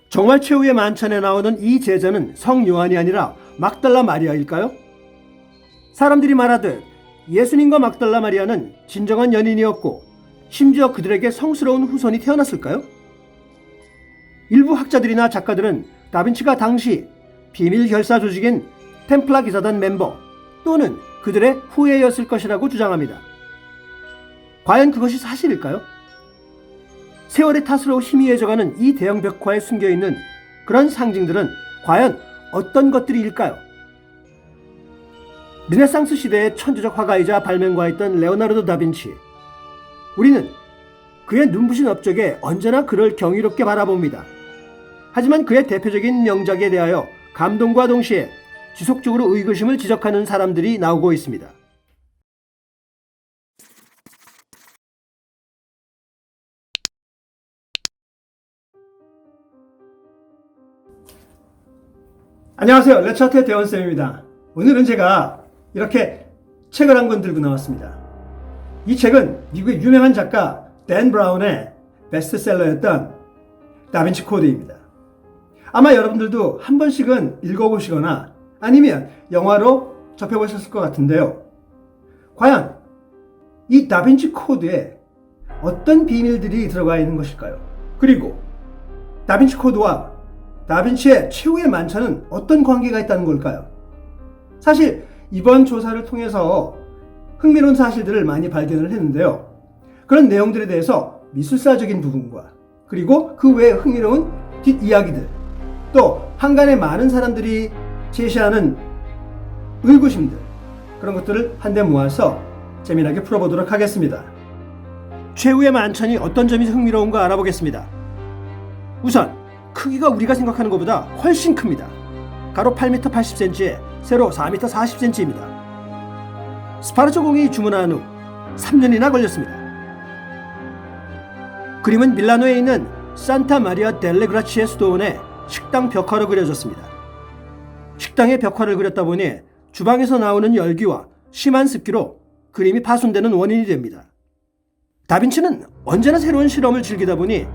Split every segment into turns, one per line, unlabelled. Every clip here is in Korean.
정말 최후의 만찬에 나오는 이 제자는 성 요한이 아니라 막달라 마리아일까요? 사람들이 말하듯 예수님과 막달라 마리아는 진정한 연인이었고 심지어 그들에게 성스러운 후손이 태어났을까요? 일부 학자들이나 작가들은 다빈치가 당시 비밀 결사 조직인 템플라 기사단 멤버 또는 그들의 후예였을 것이라고 주장합니다. 과연 그것이 사실일까요? 세월의 탓으로 희미해져가는 이 대형 벽화에 숨겨있는 그런 상징들은 과연 어떤 것들일까요? 르네상스 시대의 천재적 화가이자 발명가였던 레오나르도 다빈치. 우리는 그의 눈부신 업적에 언제나 그를 경이롭게 바라봅니다. 하지만 그의 대표적인 명작에 대하여 감동과 동시에 지속적으로 의구심을 지적하는 사람들이 나오고 있습니다. 안녕하세요. 레차트의 대원쌤입니다. 오늘은 제가 이렇게 책을 한 권 들고 나왔습니다. 이 책은 미국의 유명한 작가 댄 브라운의 베스트셀러였던 다빈치 코드입니다. 아마 여러분들도 한 번씩은 읽어보시거나 아니면 영화로 접해보셨을 것 같은데요. 과연 이 다빈치 코드에 어떤 비밀들이 들어가 있는 것일까요? 그리고 다빈치 코드와 다빈치의 최후의 만찬은 어떤 관계가 있다는 걸까요? 사실 이번 조사를 통해서 흥미로운 사실들을 많이 발견을 했는데요. 그런 내용들에 대해서 미술사적인 부분과 그리고 그 외에 흥미로운 뒷이야기들, 또 한간에 많은 사람들이 제시하는 의구심들, 그런 것들을 한데 모아서 재미나게 풀어보도록 하겠습니다. 최후의 만찬이 어떤 점이 흥미로운가 알아보겠습니다. 우선 크기가 우리가 생각하는 것보다 훨씬 큽니다. 가로 8m 80cm에 세로 4m 40cm입니다. 스파르처 공이 주문한 후 3년이나 걸렸습니다. 그림은 밀라노에 있는 산타 마리아 델레 그라치의 수도원의 식당 벽화로 그려졌습니다. 식당의 벽화를 그렸다 보니 주방에서 나오는 열기와 심한 습기로 그림이 파손되는 원인이 됩니다. 다빈치는 언제나 새로운 실험을 즐기다 보니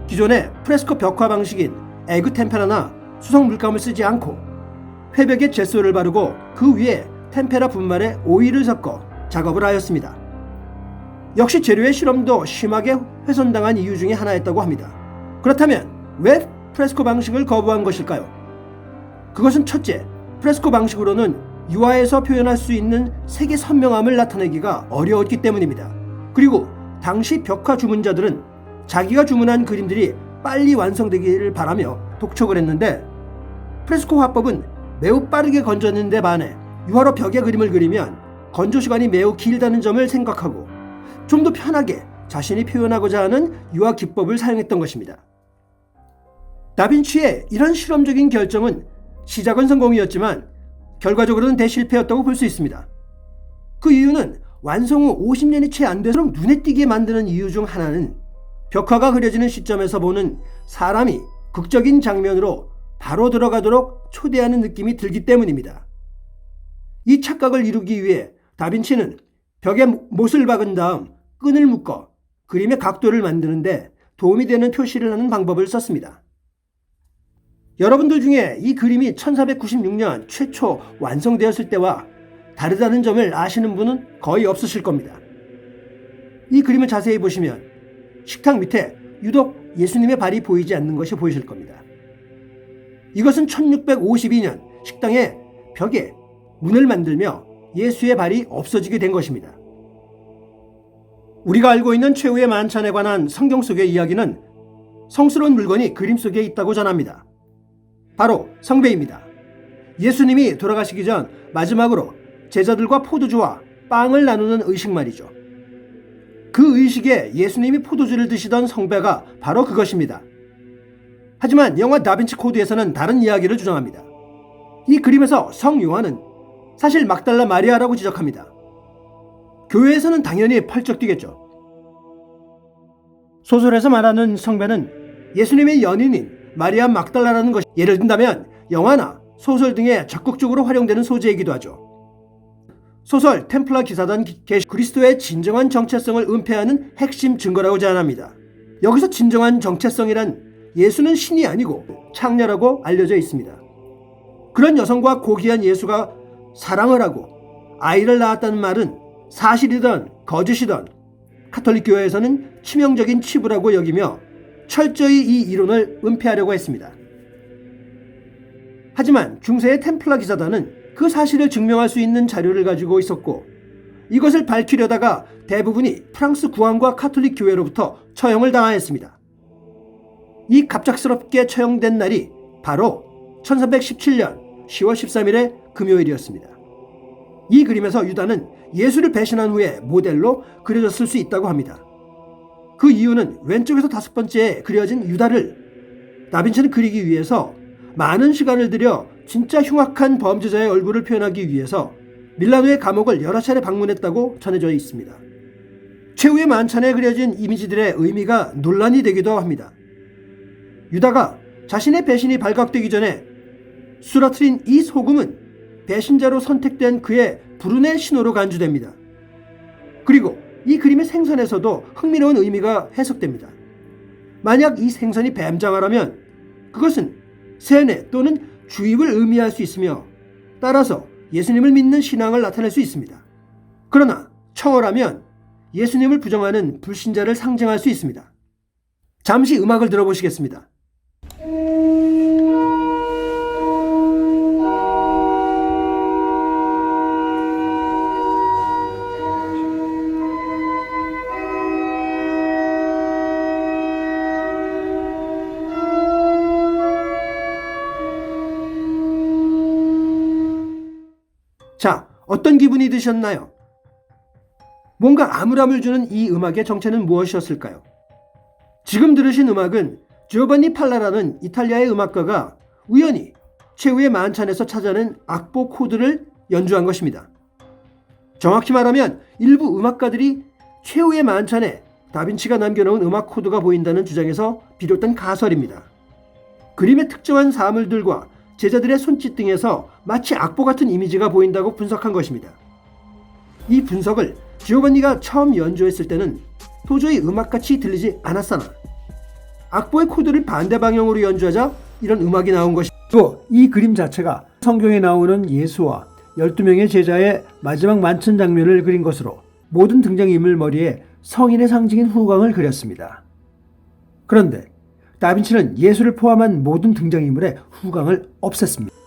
기존의 프레스코 벽화 방식인 에그 템페라나 수성 물감을 쓰지 않고 회벽에 젯소를 바르고 그 위에 템페라 분말에 오일을 섞어 작업을 하였습니다. 역시 재료의 실험도 심하게 훼손당한 이유 중에 하나였다고 합니다. 그렇다면 왜 프레스코 방식을 거부한 것일까요? 그것은 첫째, 프레스코 방식으로는 유화에서 표현할 수 있는 색의 선명함을 나타내기가 어려웠기 때문입니다. 그리고 당시 벽화 주문자들은 자기가 주문한 그림들이 빨리 완성되기를 바라며 독촉을 했는데 프레스코 화법은 매우 빠르게 건졌는데 반해 유화로 벽에 그림을 그리면 건조 시간이 매우 길다는 점을 생각하고 좀 더 편하게 자신이 표현하고자 하는 유화 기법을 사용했던 것입니다. 다빈치의 이런 실험적인 결정은 시작은 성공이었지만 결과적으로는 대실패였다고 볼 수 있습니다. 그 이유는 완성 후 50년이 채 안 되도록 눈에 띄게 만드는 이유 중 하나는 벽화가 그려지는 시점에서 보는 사람이 극적인 장면으로 바로 들어가도록 초대하는 느낌이 들기 때문입니다. 이 착각을 이루기 위해 다빈치는 벽에 못을 박은 다음 끈을 묶어 그림의 각도를 만드는데 도움이 되는 표시를 하는 방법을 썼습니다. 여러분들 중에 이 그림이 1496년 최초 완성되었을 때와 다르다는 점을 아시는 분은 거의 없으실 겁니다. 이 그림을 자세히 보시면 식탁 밑에 유독 예수님의 발이 보이지 않는 것이 보이실 겁니다. 이것은 1652년 식당의 벽에 문을 만들며 예수의 발이 없어지게 된 것입니다. 우리가 알고 있는 최후의 만찬에 관한 성경 속의 이야기는 성스러운 물건이 그림 속에 있다고 전합니다. 바로 성배입니다. 예수님이 돌아가시기 전 마지막으로 제자들과 포도주와 빵을 나누는 의식 말이죠. 그 의식에 예수님이 포도주를 드시던 성배가 바로 그것입니다. 하지만 영화 다빈치 코드에서는 다른 이야기를 주장합니다. 이 그림에서 성 요한은 사실 막달라 마리아라고 지적합니다. 교회에서는 당연히 펄쩍 뛰겠죠. 소설에서 말하는 성배는 예수님의 연인인 마리아 막달라라는 것이 예를 든다면 영화나 소설 등에 적극적으로 활용되는 소재이기도 하죠. 소설 템플라 기사단 게시 그리스도의 진정한 정체성을 은폐하는 핵심 증거라고 제안합니다. 여기서 진정한 정체성이란 예수는 신이 아니고 창녀라고 알려져 있습니다. 그런 여성과 고귀한 예수가 사랑을 하고 아이를 낳았다는 말은 사실이든 거짓이든 가톨릭 교회에서는 치명적인 치부라고 여기며 철저히 이 이론을 은폐하려고 했습니다. 하지만 중세의 템플러 기사단은 그 사실을 증명할 수 있는 자료를 가지고 있었고 이것을 밝히려다가 대부분이 프랑스 국왕과 가톨릭 교회로부터 처형을 당하였습니다. 이 갑작스럽게 처형된 날이 바로 1317년 10월 13일의 금요일이었습니다. 이 그림에서 유다는 예수를 배신한 후에 모델로 그려졌을 수 있다고 합니다. 그 이유는 왼쪽에서 5번째에 그려진 유다를 다빈치는 그리기 위해서 많은 시간을 들여 진짜 흉악한 범죄자의 얼굴을 표현하기 위해서 밀라노의 감옥을 여러 차례 방문했다고 전해져 있습니다. 최후의 만찬에 그려진 이미지들의 의미가 논란이 되기도 합니다. 유다가 자신의 배신이 발각되기 전에 쓰러뜨린 이 소금은 배신자로 선택된 그의 불운의 신호로 간주됩니다. 그리고 이 그림의 생선에서도 흥미로운 의미가 해석됩니다. 만약 이 생선이 뱀장어라면 그것은 세뇌 또는 주입을 의미할 수 있으며 따라서 예수님을 믿는 신앙을 나타낼 수 있습니다. 그러나 청어라면 예수님을 부정하는 불신자를 상징할 수 있습니다. 잠시 음악을 들어보시겠습니다. 자, 어떤 기분이 드셨나요? 뭔가 암울함을 주는 이 음악의 정체는 무엇이었을까요? 지금 들으신 음악은 지오반니 팔라라는 이탈리아의 음악가가 우연히 최후의 만찬에서 찾아낸 악보 코드를 연주한 것입니다. 정확히 말하면 일부 음악가들이 최후의 만찬에 다빈치가 남겨놓은 음악 코드가 보인다는 주장에서 비롯된 가설입니다. 그림의 특정한 사물들과 제자들의 손짓 등에서 마치 악보 같은 이미지가 보인다고 분석한 것입니다. 이 분석을 지오반니가 처음 연주했을 때는 도저히 음악같이 들리지 않았으나 악보의 코드를 반대 방향으로 연주하자 이런 음악이 나온 것이고 이 그림 자체가 성경에 나오는 예수와 12명의 제자의 마지막 만찬 장면을 그린 것으로 모든 등장인물 머리에 성인의 상징인 후광을 그렸습니다. 그런데 다빈치는 예수를 포함한 모든 등장인물의 후광을 없앴습니다.